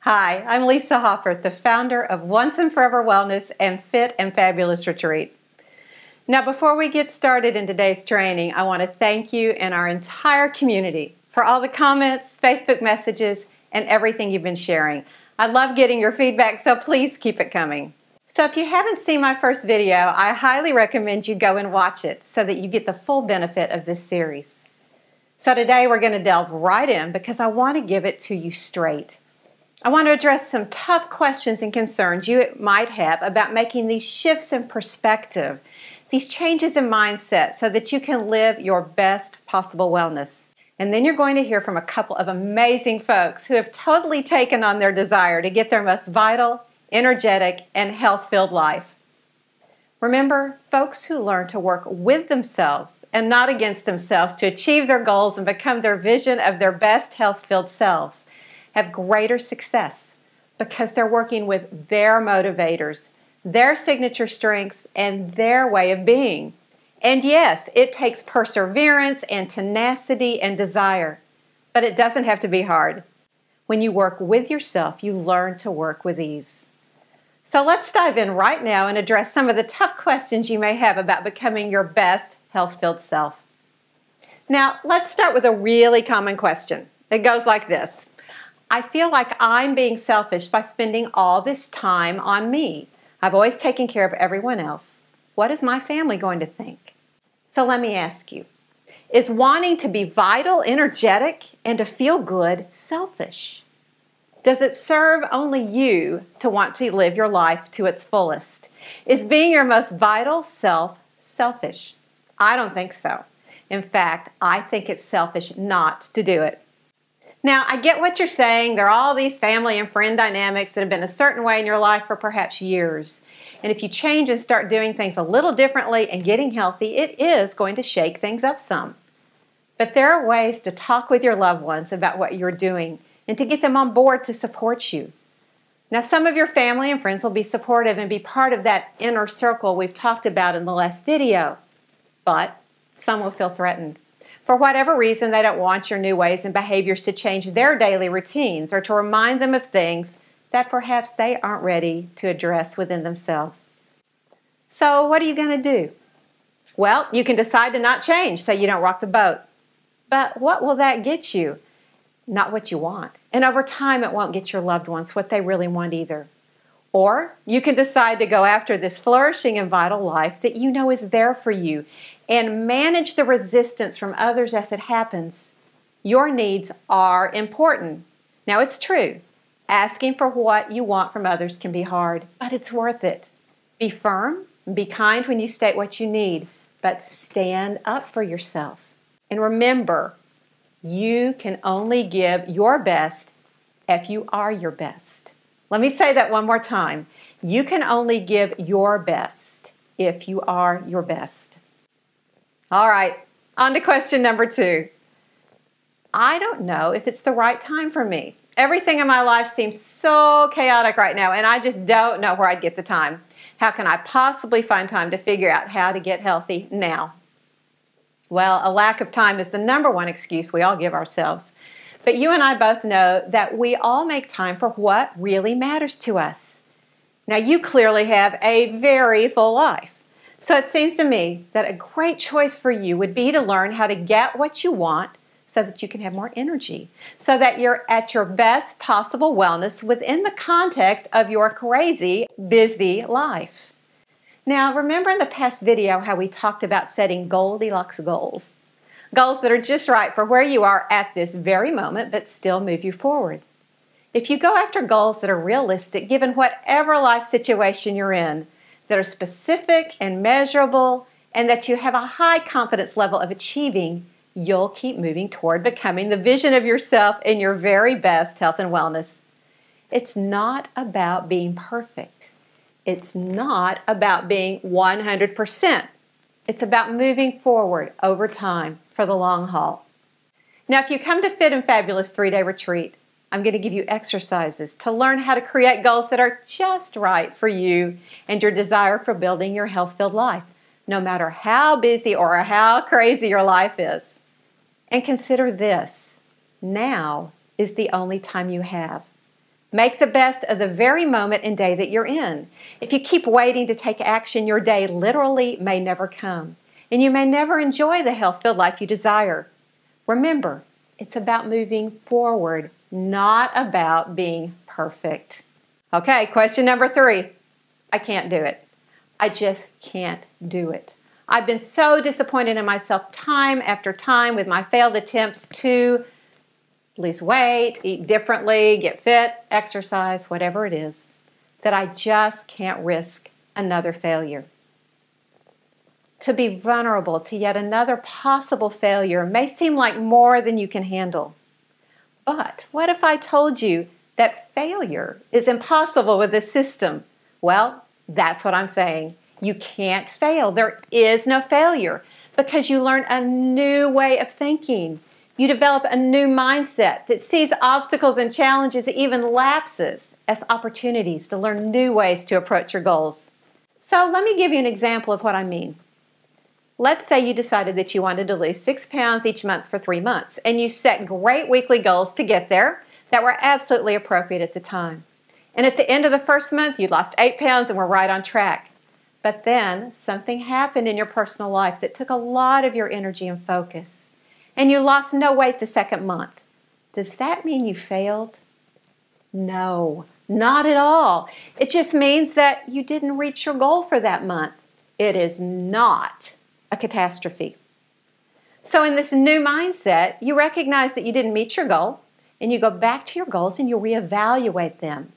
Hi, I'm Lisa Haupert, the founder of Once and Forever Wellness and Fit and Fabulous Retreat. Now, before we get started in today's training, I want to thank you and our entire community for all the comments, Facebook messages, and everything you've been sharing. I love getting your feedback, so please keep it coming. So if you haven't seen my first video, I highly recommend you go and watch it so that you get the full benefit of this series. So today we're going to delve right in because I want to give it to you straight. I want to address some tough questions and concerns you might have about making these shifts in perspective, these changes in mindset so that you can live your best possible wellness. And then you're going to hear from a couple of amazing folks who have totally taken on their desire to get their most vital, energetic, and health-filled life. Remember, folks who learn to work with themselves and not against themselves to achieve their goals and become their vision of their best health-filled selves have greater success because they're working with their motivators, their signature strengths, and their way of being. And yes, it takes perseverance and tenacity and desire, but it doesn't have to be hard. When you work with yourself, you learn to work with ease. So let's dive in right now and address some of the tough questions you may have about becoming your best health-filled self. Now, let's start with a really common question. It goes like this. I feel like I'm being selfish by spending all this time on me. I've always taken care of everyone else. What is my family going to think? So let me ask you, is wanting to be vital, energetic, and to feel good selfish? Does it serve only you to want to live your life to its fullest? Is being your most vital self selfish? I don't think so. In fact, I think it's selfish not to do it. Now, I get what you're saying. There are all these family and friend dynamics that have been a certain way in your life for perhaps years. And if you change and start doing things a little differently and getting healthy, it is going to shake things up some. But there are ways to talk with your loved ones about what you're doing and to get them on board to support you. Now, some of your family and friends will be supportive and be part of that inner circle we've talked about in the last video, but some will feel threatened. For whatever reason, they don't want your new ways and behaviors to change their daily routines or to remind them of things that perhaps they aren't ready to address within themselves. So what are you going to do? Well, you can decide to not change so you don't rock the boat. But what will that get you? Not what you want. And over time, it won't get your loved ones what they really want either. Or you can decide to go after this flourishing and vital life that you know is there for you and manage the resistance from others as it happens. Your needs are important. Now, it's true. Asking for what you want from others can be hard, but it's worth it. Be firm and be kind when you state what you need, but stand up for yourself. And remember, you can only give your best if you are your best. Let me say that one more time. You can only give your best if you are your best. All right, on to question number 2. I don't know if it's the right time for me. Everything in my life seems so chaotic right now, and I just don't know where I'd get the time. How can I possibly find time to figure out how to get healthy now? Well, a lack of time is the number one excuse we all give ourselves. But you and I both know that we all make time for what really matters to us. Now, you clearly have a very full life. So it seems to me that a great choice for you would be to learn how to get what you want so that you can have more energy, so that you're at your best possible wellness within the context of your crazy, busy life. Now, remember in the past video how we talked about setting Goldilocks goals? Goals that are just right for where you are at this very moment, but still move you forward. If you go after goals that are realistic, given whatever life situation you're in, that are specific and measurable, and that you have a high confidence level of achieving, you'll keep moving toward becoming the vision of yourself in your very best health and wellness. It's not about being perfect. It's not about being 100%. It's about moving forward over time for the long haul. Now, if you come to Fit and Fabulous 3-day retreat, I'm going to give you exercises to learn how to create goals that are just right for you and your desire for building your health-filled life, no matter how busy or how crazy your life is. And consider this, now is the only time you have. Make the best of the very moment and day that you're in. If you keep waiting to take action, your day literally may never come, and you may never enjoy the health-filled life you desire. Remember, it's about moving forward, not about being perfect. Okay, question number 3. I can't do it. I just can't do it. I've been so disappointed in myself time after time with my failed attempts to lose weight, eat differently, get fit, exercise, whatever it is, that I just can't risk another failure. To be vulnerable to yet another possible failure may seem like more than you can handle. But what if I told you that failure is impossible with this system? Well, that's what I'm saying. You can't fail. There is no failure because you learn a new way of thinking. You develop a new mindset that sees obstacles and challenges, even lapses, as opportunities to learn new ways to approach your goals. So let me give you an example of what I mean. Let's say you decided that you wanted to lose 6 pounds each month for 3 months, and you set great weekly goals to get there that were absolutely appropriate at the time. And at the end of the first month, you lost 8 pounds and were right on track. But then something happened in your personal life that took a lot of your energy and focus, and you lost no weight the second month. Does that mean you failed? No, not at all. It just means that you didn't reach your goal for that month. It is not a catastrophe. So in this new mindset, you recognize that you didn't meet your goal, and you go back to your goals and you reevaluate them.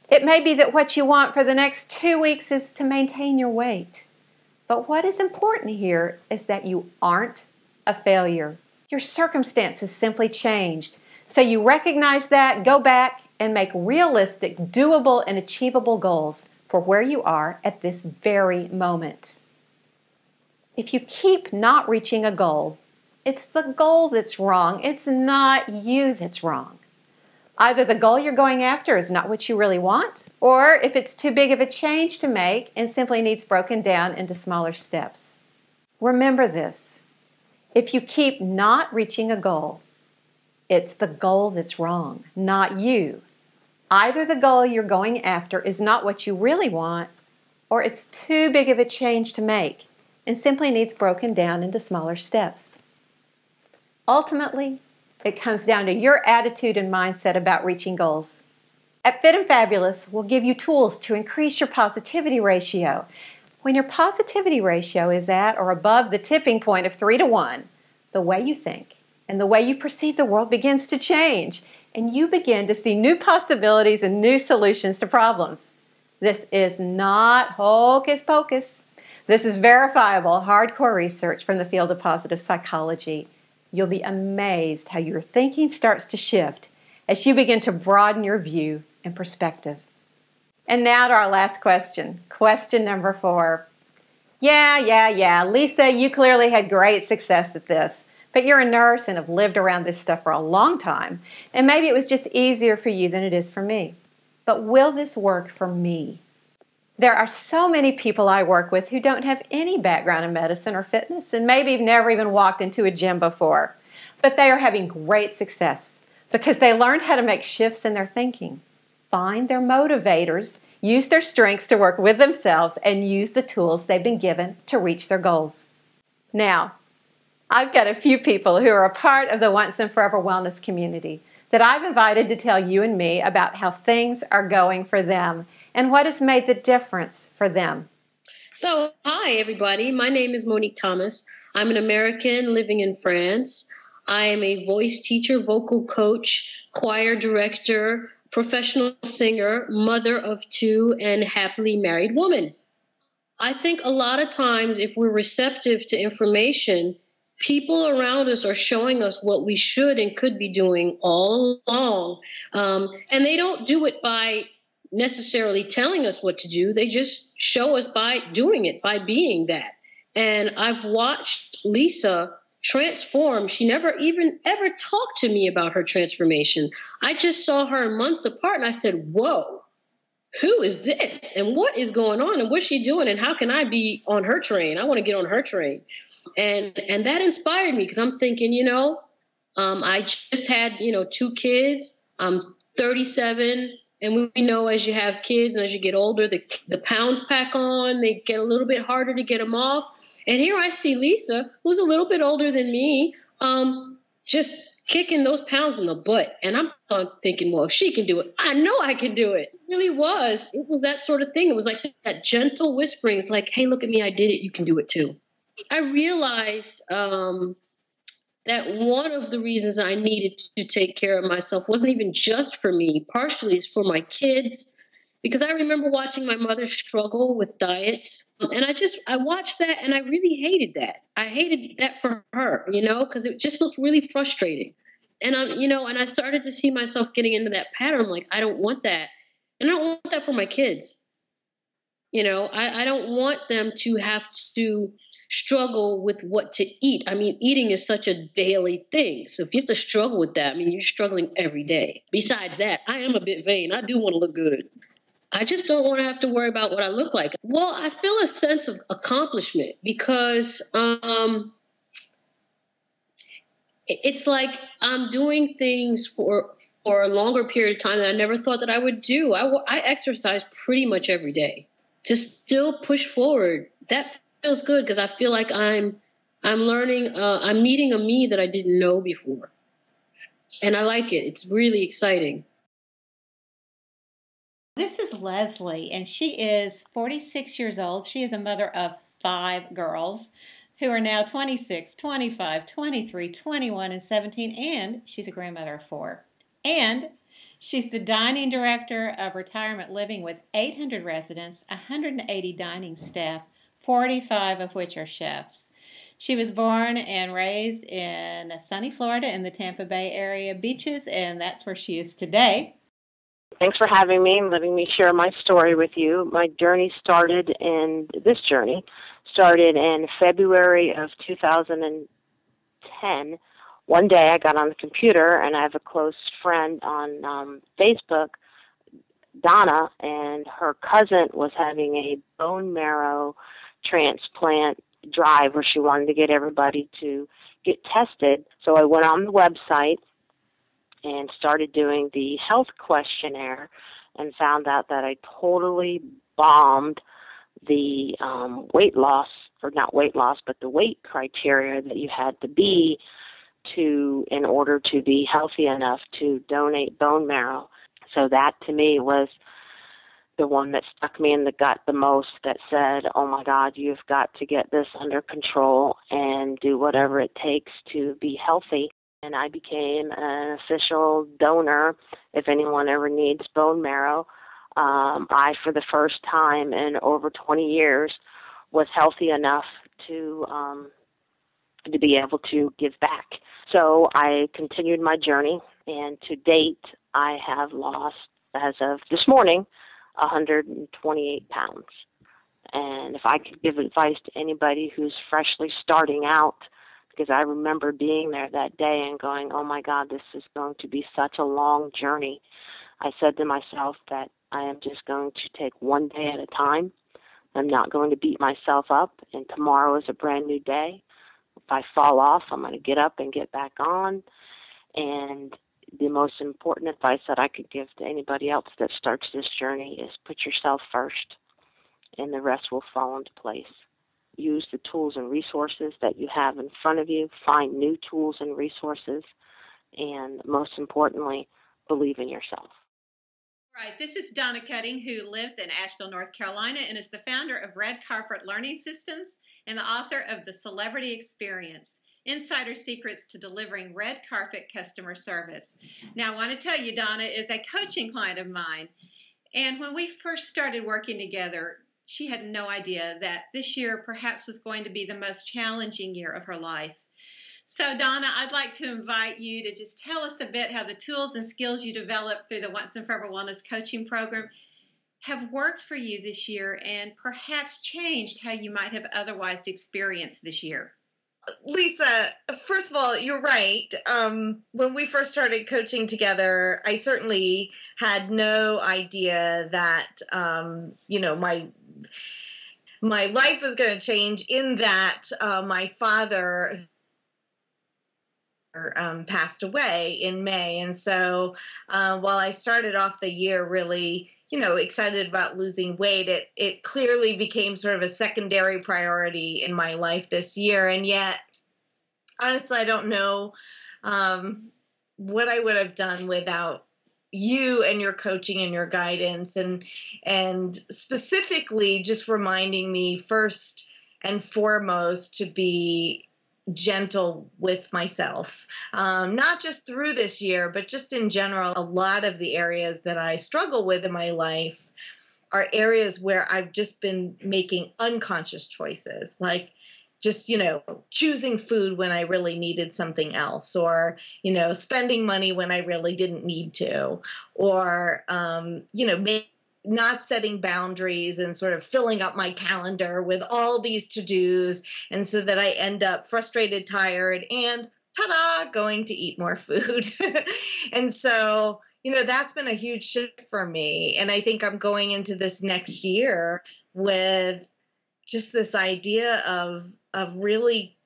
It may be that what you want for the next 2 weeks is to maintain your weight. But what is important here is that you aren't a failure. Your circumstances simply changed. So you recognize that, go back, and make realistic, doable, and achievable goals for where you are at this very moment. If you keep not reaching a goal, it's the goal that's wrong. It's not you that's wrong. Either the goal you're going after is not what you really want, or if it's too big of a change to make and simply needs broken down into smaller steps. Remember this. If you keep not reaching a goal, it's the goal that's wrong, not you. Either the goal you're going after is not what you really want, or it's too big of a change to make and simply needs broken down into smaller steps. Ultimately, it comes down to your attitude and mindset about reaching goals. At Fit and Fabulous, we'll give you tools to increase your positivity ratio. When your positivity ratio is at or above the tipping point of 3-to-1, the way you think and the way you perceive the world begins to change, and you begin to see new possibilities and new solutions to problems. This is not hocus pocus. This is verifiable, hardcore research from the field of positive psychology. You'll be amazed how your thinking starts to shift as you begin to broaden your view and perspective. And now to our last question. Question number 4. Yeah, Lisa, you clearly had great success at this, but you're a nurse and have lived around this stuff for a long time, and maybe it was just easier for you than it is for me. But will this work for me? There are so many people I work with who don't have any background in medicine or fitness and maybe have never even walked into a gym before. But they are having great success because they learned how to make shifts in their thinking, find their motivators, use their strengths to work with themselves, and use the tools they've been given to reach their goals. Now, I've got a few people who are a part of the Once and Forever Wellness community that I've invited to tell you and me about how things are going for them and what has made the difference for them. So, hi everybody. My name is Monique Thomas. I'm an American living in France. I am a voice teacher, vocal coach, choir director, professional singer, mother of 2, and happily married woman. I think a lot of times if we're receptive to information, people around us are showing us what we should and could be doing all along. And they don't do it by necessarily telling us what to do. They just show us by doing it, by being that. And I've watched Lisa transform. She never even ever talked to me about her transformation. I just saw her months apart and I said, whoa, who is this? And what is going on? And what's she doing? And how can I be on her train? I want to get on her train. And that inspired me because I'm thinking, I just had, 2 kids. I'm 37. And we know as you have kids and as you get older, the pounds pack on, they get a little bit harder to get them off. And here I see Lisa, who's a little bit older than me, just kicking those pounds in the butt. And I'm thinking, well, if she can do it, I know I can do it. It really was. It was that sort of thing. It was like that gentle whispering. It's like, hey, look at me. I did it. You can do it too. I realized that one of the reasons I needed to take care of myself wasn't even just for me. Partially it's for my kids, because I remember watching my mother struggle with diets. And I watched that and I really hated that. I hated that for her, because it just looked really frustrating. And and I started to see myself getting into that pattern. I'm like, I don't want that. And I don't want that for my kids. I don't want them to have to struggle with what to eat. I mean, eating is such a daily thing. So if you have to struggle with that, I mean, you're struggling every day. Besides that, I am a bit vain. I do want to look good. I just don't want to have to worry about what I look like. Well, I feel a sense of accomplishment because it's like I'm doing things for a longer period of time that I never thought that I would do. I exercise pretty much every day to still push forward. That feels good because I feel like I'm learning, I'm meeting a me that I didn't know before. And I like it. It's really exciting. This is Leslie, and she is 46 years old. She is a mother of 5 girls who are now 26, 25, 23, 21, and 17, and she's a grandmother of 4. And she's the dining director of retirement living with 800 residents, 180 dining staff, 45 of which are chefs. She was born and raised in sunny Florida in the Tampa Bay area beaches, and that's where she is today. Thanks for having me and letting me share my story with you. My journey started in February of 2010. One day I got on the computer and I have a close friend on Facebook, Donna, and her cousin was having a bone marrow transplant drive where she wanted to get everybody to get tested. So I went on the website and started doing the health questionnaire and found out that I totally bombed the weight loss, or not weight loss, but the weight criteria that you had to be in order to be healthy enough to donate bone marrow. So that to me was the one that stuck me in the gut the most, that said, oh my God, you've got to get this under control and do whatever it takes to be healthy. And I became an official donor if anyone ever needs bone marrow. I, for the first time in over 20 years, was healthy enough to be able to give back. So I continued my journey, and to date, I have lost, as of this morning, 128 pounds. And if I could give advice to anybody who's freshly starting out, because I remember being there that day and going, oh my God, this is going to be such a long journey. I said to myself that I am just going to take one day at a time. I'm not going to beat myself up, and tomorrow is a brand new day. If I fall off, I'm going to get up and get back on. And the most important advice that I could give to anybody else that starts this journey is put yourself first, and the rest will fall into place. Use the tools and resources that you have in front of you. Find new tools and resources. And most importantly, believe in yourself. Right. This is Donna Cutting, who lives in Asheville, North Carolina, and is the founder of Red Carpet Learning Systems and the author of The Celebrity Experience, Insider Secrets to Delivering Red Carpet Customer Service. Now, I want to tell you, Donna is a coaching client of mine. And when we first started working together, she had no idea that this year perhaps was going to be the most challenging year of her life. So, Donna, I'd like to invite you to just tell us a bit how the tools and skills you developed through the Once and Forever Wellness Coaching Program have worked for you this year and perhaps changed how you might have otherwise experienced this year. Lisa, first of all, you're right. When we first started coaching together, I certainly had no idea that, my life was going to change, in that my father passed away in May. And so while I started off the year really, excited about losing weight, it clearly became sort of a secondary priority in my life this year. And yet, honestly, I don't know what I would have done without you and your coaching and your guidance, and specifically just reminding me first and foremost to be gentle with myself, not just through this year, but just in general. A lot of the areas that I struggle with in my life are areas where I've just been making unconscious choices, like just, choosing food when I really needed something else, or, spending money when I really didn't need to, or, not setting boundaries and sort of filling up my calendar with all these to-dos. And so that I end up frustrated, tired, and ta-da, going to eat more food. And so, that's been a huge shift for me. And I think I'm going into this next year with just this idea of really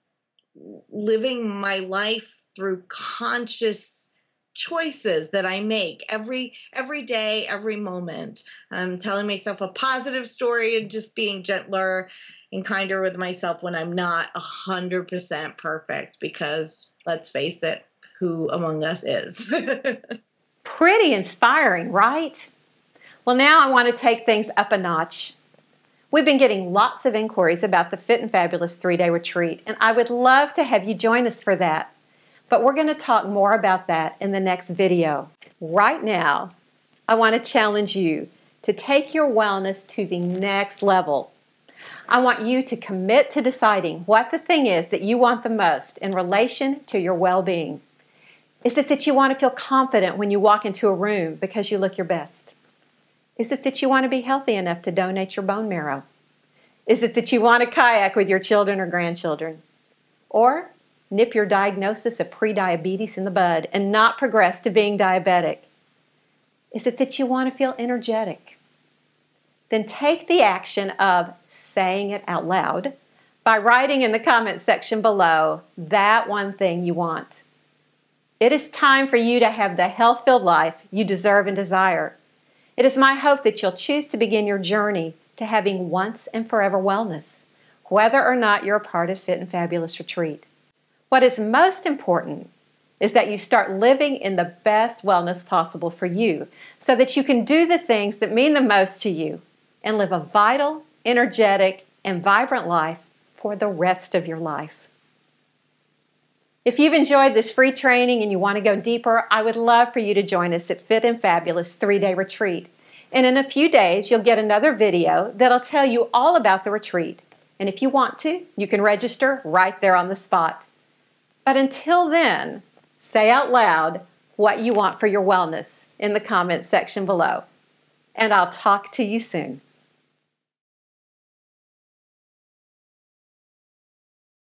living my life through conscious choices that I make every day, every moment. I'm telling myself a positive story and just being gentler and kinder with myself when I'm not 100% perfect, because let's face it, who among us is? Pretty inspiring, right? Well, now I want to take things up a notch. We've been getting lots of inquiries about the Fit and Fabulous 3-day retreat, and I would love to have you join us for that. But we're going to talk more about that in the next video. Right now, I want to challenge you to take your wellness to the next level. I want you to commit to deciding what the thing is that you want the most in relation to your well-being. Is it that you want to feel confident when you walk into a room because you look your best? Is it that you want to be healthy enough to donate your bone marrow? Is it that you want to kayak with your children or grandchildren? Or nip your diagnosis of prediabetes in the bud and not progress to being diabetic? Is it that you want to feel energetic? Then take the action of saying it out loud by writing in the comment section below that one thing you want. It is time for you to have the health-filled life you deserve and desire. It is my hope that you'll choose to begin your journey to having once and forever wellness, whether or not you're a part of Fit and Fabulous Retreat. What is most important is that you start living in the best wellness possible for you, so that you can do the things that mean the most to you and live a vital, energetic, and vibrant life for the rest of your life. If you've enjoyed this free training and you want to go deeper, I would love for you to join us at Fit and Fabulous 3-day retreat. And in a few days, you'll get another video that'll tell you all about the retreat. And if you want to, you can register right there on the spot. But until then, say out loud what you want for your wellness in the comments section below. And I'll talk to you soon.